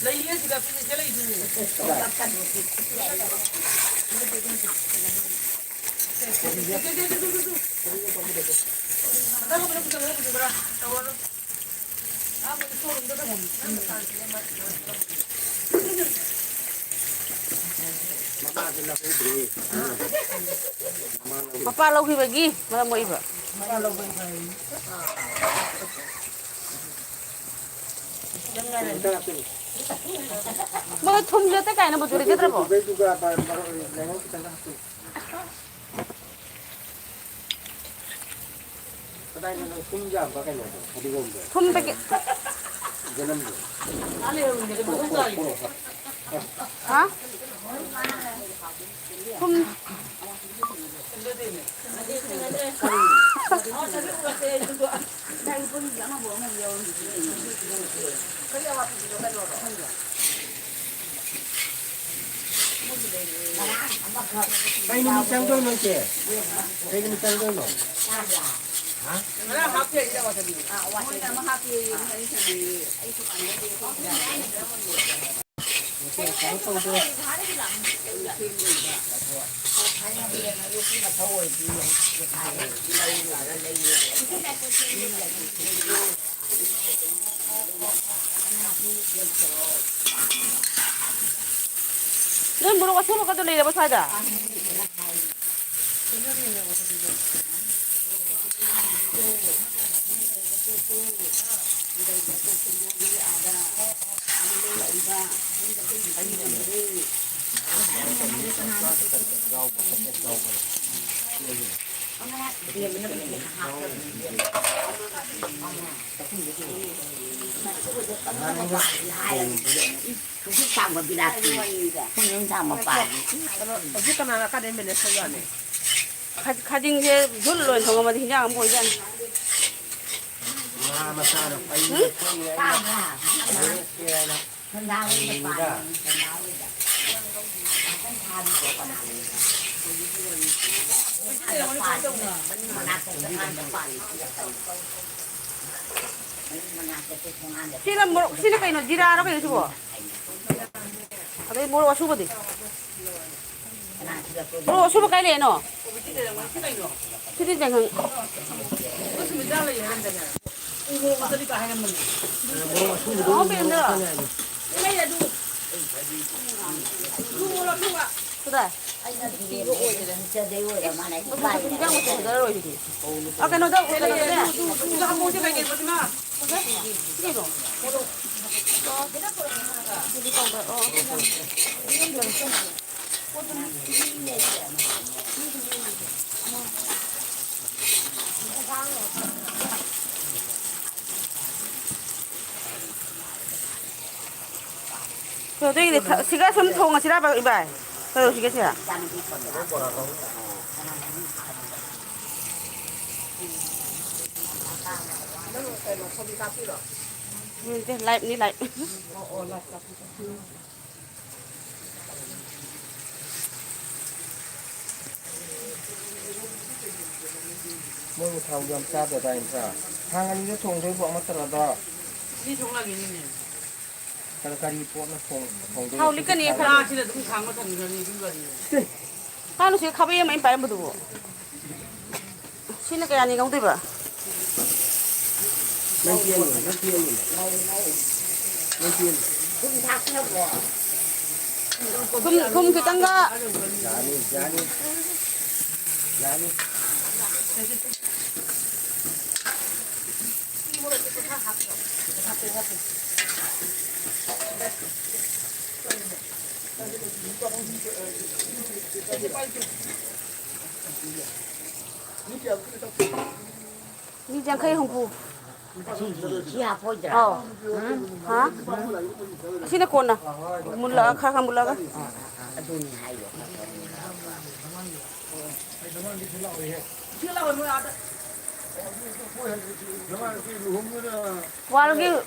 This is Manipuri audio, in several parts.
레이에지가 비지 제레 이두니. Papa lâu khi về ghi mà làm gì vậy? Mà thun giờ tới cái nó một chỗ chết rồi bộ. Thun cái hả? Thun Đây mình sang đôi nói chị. Đây mình sang đôi nói. Hả? Nó học gì vậy mà thằng? Nên muốn có số cái này là bao nhiêu đó? Sama bilat ni, sama pa. 어디 가면 아까 내면 내 소리 안 해. 가진 게 별로 정말 그냥 안 보이잖아. Masarap. Ay, Tama. Mandawi na pa. Sino kayo no? Dira ano kayo subo? Abay mo wa subo di. Mo subo kayo no? Sino jang? 무슨 미달을 얘기한다냐. 이거 어디 가 하는 건데. Oh, bener. 이거 해도. 누구라 누가. Sudah. Jangan macam tu dah ini. Akan ada 누가 한 번씩 가게 보지 마. Ini tu. Jadi kau ber. Oh. Rồi đây thì xí cái sâm thùng là xí ra bao bài. Rồi xí cái xí à? Lại đi lại. 뭐 타고 좀 싸다 다니까. 항아리 저 통도 보면 떨어다. 이 종락이 있네. तरकारी पोना फोंदो Hao lý cái này phải. 아, 진짜 누구 강거 통전이 이런 거니. Hao xí khắp em phải một đủ. Xin cái anh không thấy bà. Nang tiên Không cái tăng ga. yani Đi chẳng khay hồng phù. Siya po dra. Oh. Hả? Xin nó con à? Muốn lỡ khá không muốn lỡ. Adun hayo.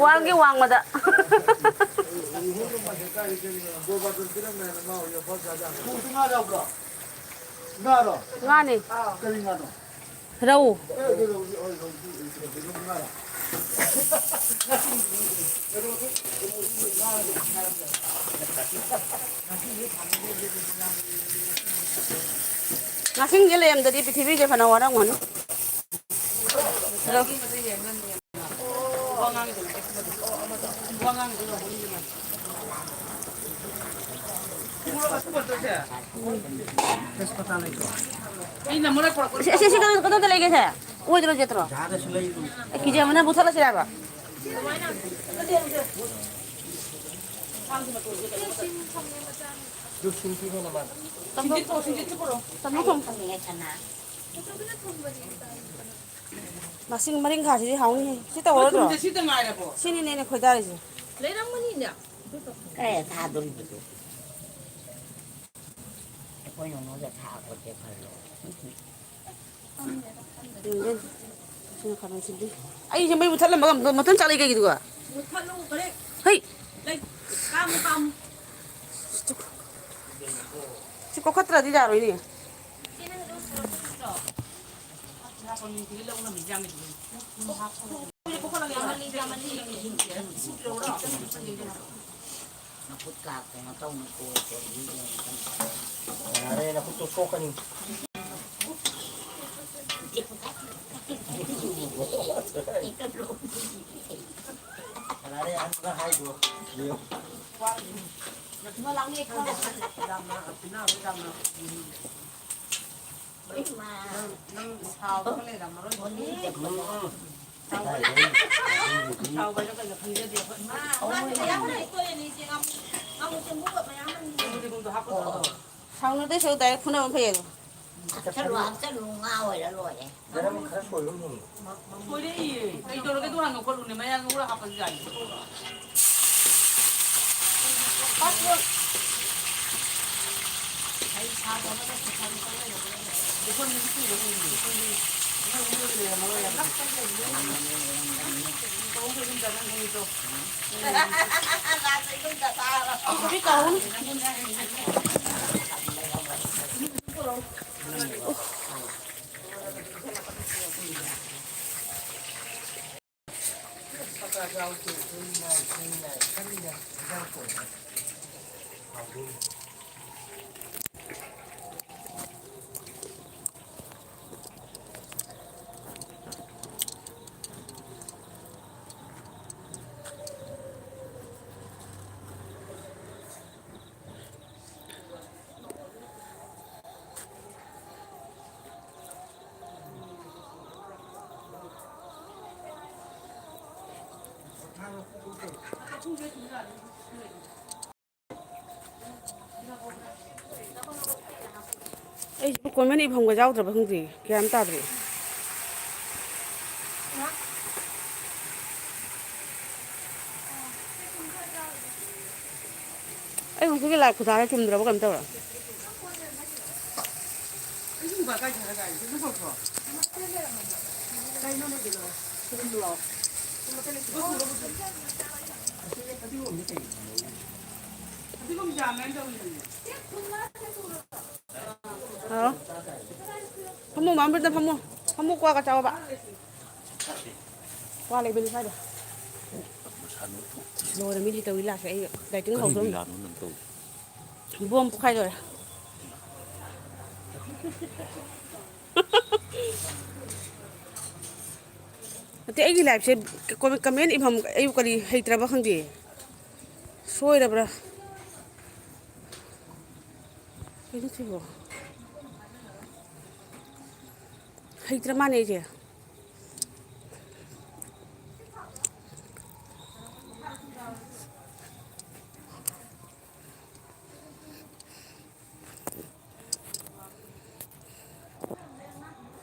Walgi wang mada. Nga ni. Rau. 나싱 jelly em tadi PTV je fana warang wan. Hello. buangan itu mula aku betul saya Terus pata naik tu. ini namanya kalau Si kau tu lagi saya. Oi terus jatro. Ada sulai itu. Kiji mana butala sila ba? Duk simpi ko naman. singgit bro Tamu kong. Kami sana. Nasing maring khasi hau ni. Si tahu itu tu. situ nggak ada po Sini ni khoi dari je. Kaya thadol dito. Ako yung nasa thako te kalo. Ini. Sini kanan sini. Ay, jemai butala magam matan cakap lagi gitu ga. Hei. Si kau khatra di jaro ini. Nakut ka ako nga taon ko. Ada yang aku tusuk kan ni. Ada yang aku hai tu. Dia. Sau nữa tới sau tay phun nó phải rồi. Sa luang ngao ay lalo eh. Jangan mengkeras boleh ni. boleh iya itu orang itu orang nggak perlu nih banyak orang apa sih jadi Tapi kau ấy có mấy nịp hồng cái rau rồi không gì kém ta rồi ấy không cái lại của ta chùm rồi cầm tao rồi itu nggak kayak kayak itu apa kayak mana gitu tapi kok bisa main tuh hả không mua mà bên ta không mua qua cái cháu bạn qua lại bên phải được rồi là mình đi tới là sẽ đại trứng hồng luôn buông khai rồiแต่ไอ้ไลฟ์เสร็จก็คอมเมนต์อีผมไอ้ก็ดีให้ตระบ้างดีสวยแล้วปะไอ้นี่สิบ่ให้ตระมาเนี่ยจ้ะ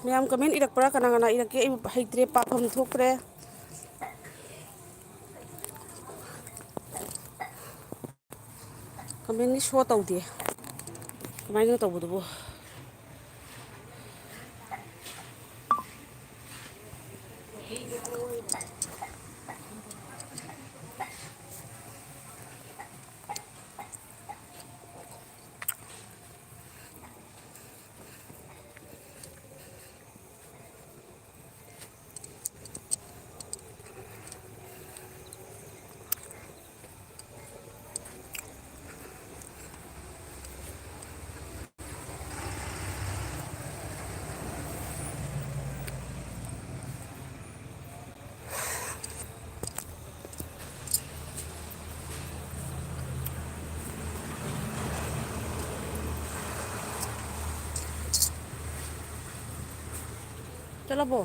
เนี่ยคอมเมนต์อีกปะกันนะอีกไอ้ให้ตระปะผมทุกเรื่องคอมเมนต์นี่ชัวร์ตัวดีทำไมถึงตัวบุตรบุ ꯆꯠꯂꯕꯣ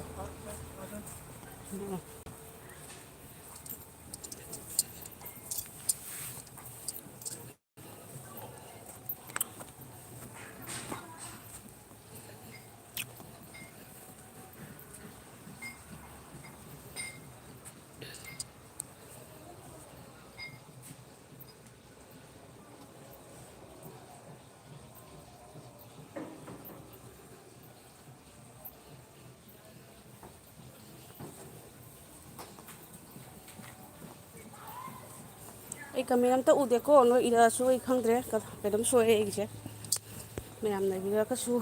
ꯑꯩ ꯀꯃꯦꯟ ꯑꯝꯇ ꯎꯗꯦꯀꯣ ꯅꯣꯏ ꯏꯔꯛꯑꯁꯨ ꯑꯩ ꯈꯪꯗ꯭ꯔꯦ ꯀꯩꯅꯣꯝ ꯁꯣꯏꯔꯦ ꯑꯩꯒꯤꯁꯦ ꯃꯌꯥꯝꯅ ꯏꯕꯤꯔꯛꯑꯒꯁꯨ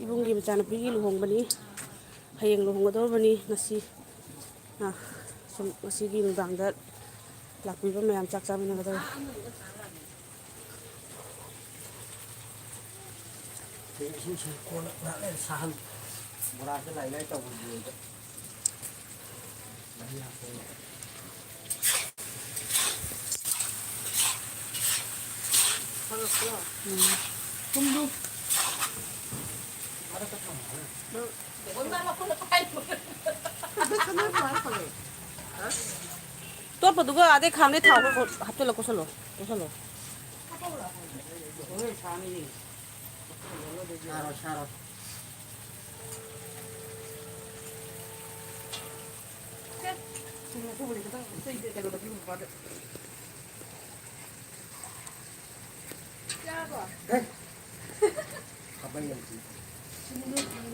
ꯏꯕꯨꯡꯒꯤ ꯃꯆꯥꯅꯨꯄꯤꯒꯤ ꯂꯨꯍꯣꯡꯕꯅꯤ ꯍꯌꯦꯡ ꯂꯨꯍꯣꯡꯒꯗꯧꯔꯕꯅꯤ ꯉꯁꯤ ꯁꯨꯝ ꯉꯁꯤꯒꯤ ꯅꯨꯡꯗꯥꯡꯗ ꯂꯥꯛꯄꯤꯕ ꯃꯌꯥꯝ ꯆꯥꯛ ꯆꯥꯃꯤꯟꯅꯒꯗꯧꯔꯦ ꯏꯁꯤꯡ ꯀꯣꯟꯅ ꯉꯥꯏꯍꯥꯛ ꯂꯩꯔ ꯁꯥꯍꯟ ꯕꯣꯔꯥꯁꯦ ꯂꯥꯏ ꯂꯥꯏ ꯇꯧꯕꯗꯨꯗ ꯇꯣꯠꯄꯗꯨꯒ ꯑꯗꯩ ꯈꯥꯡꯗꯩ ꯊꯥꯎ ꯍꯥꯞꯆꯤꯜꯂ ꯀꯣꯠꯁꯜꯂꯣ ꯁꯥꯔꯣ ꯁꯥꯔꯣ ꯈꯥꯕꯩ ꯑꯃ